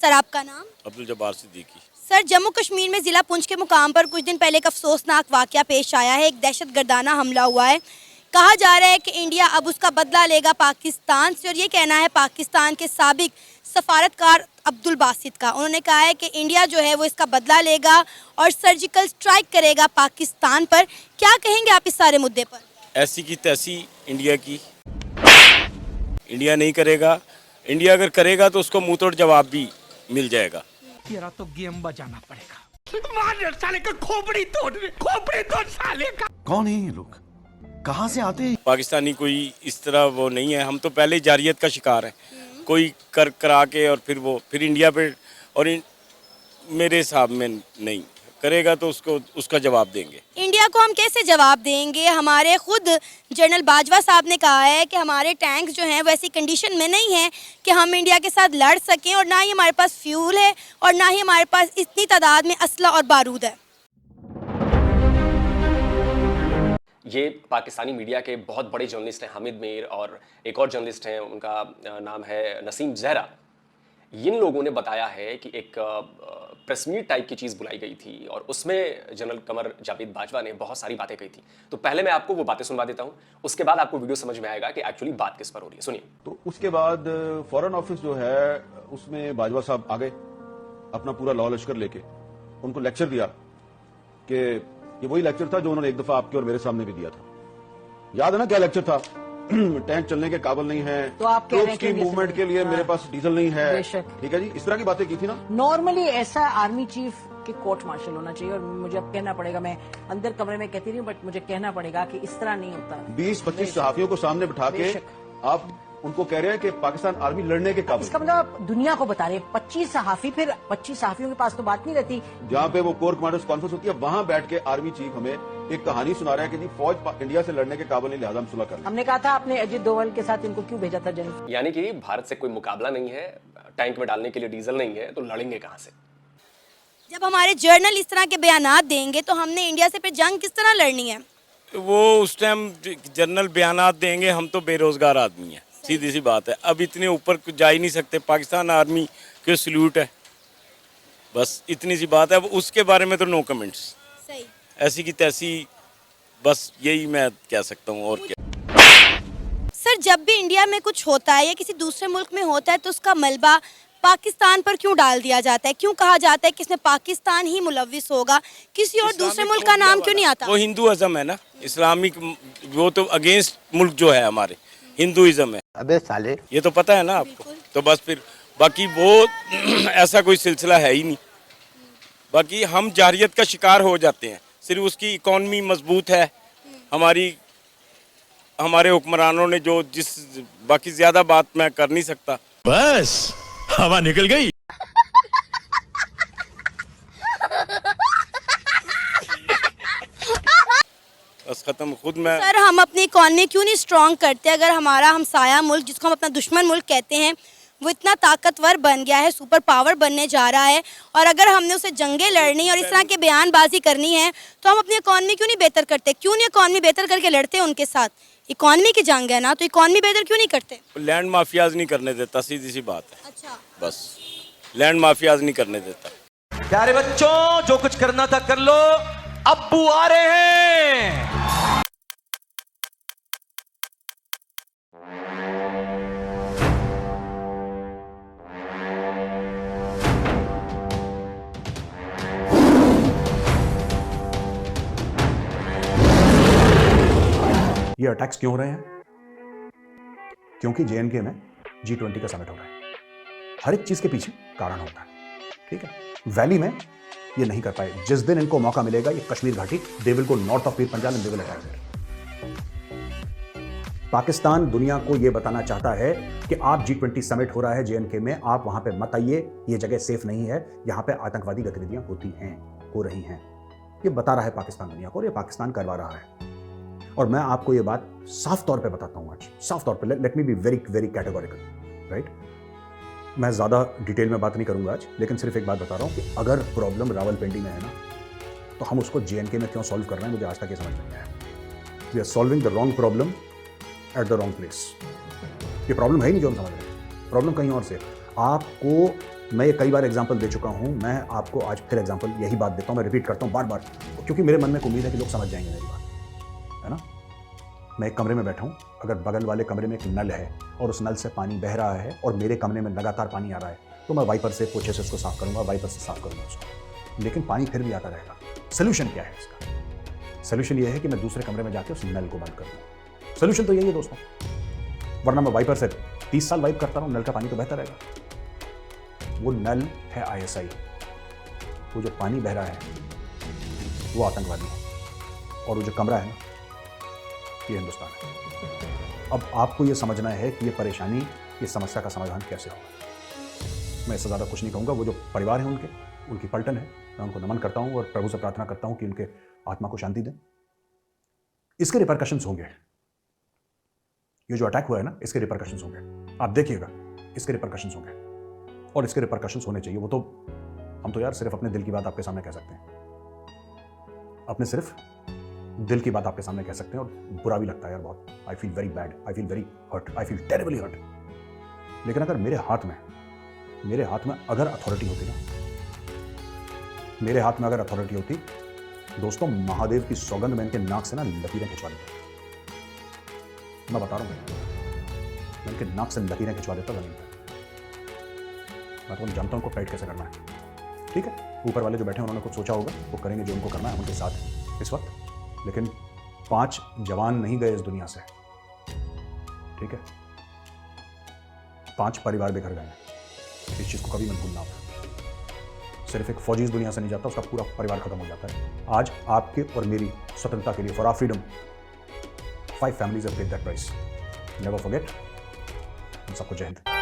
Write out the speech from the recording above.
Sir आपका नाम? Abdul Jabbar Siddiqui. Sir Jammu Kashmir में ज़िला पुंछ के मुकाम पर कुछ दिन पहले एक अफसोसनाक वाक़या पेश आया है। एक दहशतगर्दाना हमला हुआ है। कहा जा रहा है कि इंडिया अब उसका बदला लेगा पाकिस्तान से, और ये कहना है पाकिस्तान के साबिक सफारतकार अब्दुल बासित का। उन्होंने कहा है कि इंडिया जो है वो इसका बदला लेगा और सर्जिकल स्ट्राइक करेगा पाकिस्तान पर। क्या कहेंगे आप इस सारे मुद्दे पर? ऐसी की तैसी इंडिया की, इंडिया नहीं करेगा। इंडिया अगर करेगा तो उसको मुंह तोड़ जवाब भी मिल जाएगा। तेरा तो गेम बजाना पड़ेगा। मार साले का खोपड़ी तोड़ साले का। कौन है ये लोग, कहाँ से आते हैं? पाकिस्तानी कोई इस तरह वो नहीं है। हम तो पहले ही जारियत का शिकार है। कोई कर करा के और फिर इंडिया पे, और मेरे हिसाब में नहीं करेगा तो उसका जवाब देंगे। इंडिया को हम कैसे जवाब देंगे? हमारे खुद जनरल बाजवा साहब ने कहा है कि हमारे टैंक्स जो हैं वैसी कंडीशन में नहीं हैं कि हम इंडिया के साथ लड़ सकें, और ना ही हमारे पास फ्यूल है और ना ही हमारे पास इतनी तादाद में असला और बारूद है। ये पाकिस्तानी मीडिया के बहुत बड़े जर्नलिस्ट हैं हामिद मीर, और एक और जर्नलिस्ट हैं उनका नाम है नसीम जहरा। इन लोगों ने बताया है कि एक प्रेस मीट टाइप की चीज़ बुलाई गई थी और उसमें जनरल कमर जावेद बाजवा ने बहुत सारी बातें कही थी। तो पहले मैं आपको वो बातें सुनवा देता हूँ, उसके बाद आपको वीडियो समझ में आएगा कि एक्चुअली बात किस पर हो रही है। सुनिए। तो उसके बाद फॉरेन ऑफिस जो है उसमें बाजवा साहब आ गए अपना पूरा लॉ लश्कर लेके, उनको लेक्चर दिया कि ये वही लेक्चर था जो उन्होंने एक दफा आपके और मेरे सामने भी दिया था। याद है ना क्या लेक्चर था? टैंक चलने के काबिल नहीं है, तो आप कह रहे हैं की मूवमेंट के लिए मेरे पास डीजल नहीं है। ठीक है जी, इस तरह की बातें की थी ना। नॉर्मली ऐसा आर्मी चीफ के कोर्ट मार्शल होना चाहिए, और मुझे अब कहना पड़ेगा, मैं अंदर कमरे में कहती रही हूँ बट मुझे कहना पड़ेगा कि इस तरह नहीं होता। 20-25 सहाफियों को सामने बिठा के आप उनको कह रहे हैं कि पाकिस्तान आर्मी लड़ने के काबिल। इसका मतलब आप दुनिया को बता रहे हैं 25 सहाफी, फिर 25 सहाफियों के पास तो बात नहीं रहती। जहाँ पे वो कोर कमांडर्स कॉन्फ्रेंस होती है वहां बैठ के आर्मी चीफ हमें एक कहानी सुना रहा है कि जी फौज इंडिया से लड़ने के काबिल नहीं, लिहाजा हम सुलह कर लें। हमने कहा था आपने अजित डोभाल के साथ इनको क्यों भेजा था जनरल? यानी कि भारत से कोई मुकाबला नहीं है, टैंक में डालने के लिए डीजल नहीं है, तो लड़ेंगे कहाँ से? जब हमारे जर्नल इस तरह के बयानात देंगे तो हमने इंडिया से फिर जंग किस तरह लड़नी है? वो उस टाइम जर्नल बयानात देंगे। हम तो बेरोजगार आदमी हैं, सीधी सी बात है। अब इतने ऊपर जा ही नहीं सकते। पाकिस्तान आर्मी के सल्यूट है, बस इतनी सी बात है। अब उसके बारे में तो नो कमेंट्स। सही। ऐसी की तैसी, बस यही मैं कह सकता हूँ और क्या। सर जब भी इंडिया में कुछ होता है या किसी दूसरे मुल्क में होता है तो उसका मलबा पाकिस्तान पर क्यों डाल दिया जाता है? क्यों कहा जाता है कि इसमें पाकिस्तान ही मुलव्विस होगा, किसी और दूसरे मुल्क का नाम क्यों नहीं आता? वो हिंदुइज्म है ना, इस्लामिक। वो तो अगेंस्ट मुल्क जो है हमारे हिंदुइज्म है। अबे साले, ये तो पता है ना आपको। तो बस फिर बाकी वो ऐसा कोई सिलसिला है ही नहीं। बाकी हम जारियत का शिकार हो जाते हैं। सिर्फ उसकी इकॉनमी मजबूत है हमारे हुक्मरानों ने जो बाकी ज्यादा बात मैं कर नहीं सकता। बस हवा निकल गई। बस खत्म। खुद मैं सर हम अपनी इकॉनमी क्यों नहीं स्ट्रॉन्ग करते? अगर हमारा हमसाया मुल्क, जिसको हम अपना दुश्मन मुल्क कहते हैं, वो इतना ताकतवर बन गया है, सुपर पावर बनने जा रहा है, और अगर हमने उसे जंगें लड़नी और इस तरह के बयानबाजी करनी है तो हम अपनी इकॉनमी क्यों नहीं बेहतर करते? क्यों नहीं इकॉनमी बेहतर करके लड़ते उनके साथ? इकॉनमी की जंग है ना, तो इकॉनमी बेहतर क्यों नहीं करते? लैंड माफियाज नहीं करने देता, सीधी सी बात है। अच्छा, बस लैंड माफियाज नहीं करने देता। प्यारे बच्चों, जो कुछ करना था कर लो, अब्बू आ रहे हैं। ये अटैक्स क्यों हो रहे हैं? क्योंकि जेएनके में G20 का समिट हो रहा है। हर एक चीज के पीछे कारण होता है। ठीक है, वैली में ये नहीं कर पाए। जिस दिन इनको मौका मिलेगा ये कश्मीर घाटी, they will go north of Pir Panjal and they will attack there. Pakistan दुनिया को ये बताना चाहता है कि आप G20 समिट हो रहा है जेएनके में, आप वहां पे मत आइए, ये जगह सेफ नहीं है, यहां पे आतंकवादी गतिविधियां होती हैं, हो रही हैं। ये बता रहा है पाकिस्तान दुनिया को, और ये पाकिस्तान करवा रहा है। और मैं आपको ये बात साफ तौर पे बताता हूं आज, साफ तौर पे। Let me be very very categorical, right? मैं ज़्यादा डिटेल में बात नहीं करूंगा आज, लेकिन सिर्फ एक बात बता रहा हूं कि अगर प्रॉब्लम रावलपिंडी में है ना, तो हम उसको जेएनके में क्यों सॉल्व कर रहे हैं, मुझे आज तक ये समझ नहीं आया। We are solving the wrong problem at the wrong place. ये प्रॉब्लम है ही नहीं जो हम समझ रहे हैं, प्रॉब्लम कहीं और से। आपको मैं ये कई बार एग्जांपल दे चुका हूं, मैं आपको आज फिर एग्जांपल यही बात देता हूं, मैं रिपीट करता हूं बार बार, क्योंकि मेरे मन में उम्मीद है कि लोग समझ जाएंगे मेरी बात, है ना। मैं एक कमरे में बैठा हूं, अगर बगल वाले कमरे में एक नल है और उस नल से पानी बह रहा है और मेरे कमरे में लगातार पानी आ रहा है, तो मैं वाइपर से, पोछे से उसको साफ करूंगा, वाइपर से साफ करूंगा उसको, लेकिन पानी फिर भी आता रहेगा। सोल्यूशन क्या है इसका? सोल्यूशन ये है कि मैं दूसरे कमरे में जाके उस नल को बंद कर दूं। सोल्यूशन तो यही है दोस्तों, वरना मैं वाइपर से 30 साल वाइप करता रहूं, नल का पानी तो बहता रहेगा। वो नल है ISI, वो जो पानी बह रहा है वो आतंकवादी है, और वो जो कमरा है ना, ये हिंदुस्तान है। अब आपको ये समझना है कि ये परेशानी, ये समस्या का समाधान कैसे होगा। मैं इससे ज़्यादा कुछ नहीं कहूँगा। वो जो परिवार है उनकी पलटन है, मैं उनको नमन करता हूँ और प्रभु से प्रार्थना करता हूँ कि उनके आत्मा को शांति दें। इसके रिपरकशंस होंगे, ये जो अटैक हुआ है ना, इसके रिपरकशंस होंगे, आप देखिएगा, इसके रिपरकशंस होंगे, और इसके रिपरकशंस होने चाहिए। वो तो हम तो यार सिर्फ अपने दिल की बात आपके सामने कह सकते हैं, अपने सिर्फ दिल की बात आपके सामने कह सकते हैं, और बुरा भी लगता है यार बहुत। I feel very bad, I feel very hurt, I feel terribly hurt. लेकिन अगर मेरे हाथ में अगर अथॉरिटी होती ना, मेरे हाथ में अगर अथॉरिटी होती दोस्तों, महादेव की सौगंध में इनके नाक से ना लकीरें खिंचवा देता। मैं बता रहा हूँ, मैं इनके नाक से लकीरें खिंचवा देता जमीन पर। मैं तो जानता हूँ उनको फाइट कैसे करना है। ठीक है, ऊपर वाले जो बैठे हैं उन्होंने कुछ सोचा होगा, वो करेंगे जो उनको करना है, उनके साथ इस वक्त। लेकिन 5 जवान नहीं गए इस दुनिया से, ठीक है, 5 परिवार बिखर गए। इस चीज़ को कभी मत भूलना आप। सिर्फ एक फौजी इस दुनिया से नहीं जाता, उसका पूरा परिवार खत्म हो जाता है। आज आपके और मेरी स्वतंत्रता के लिए, for our freedom, 5 families have paid that price. Never forget. हम सबको जय हिंद।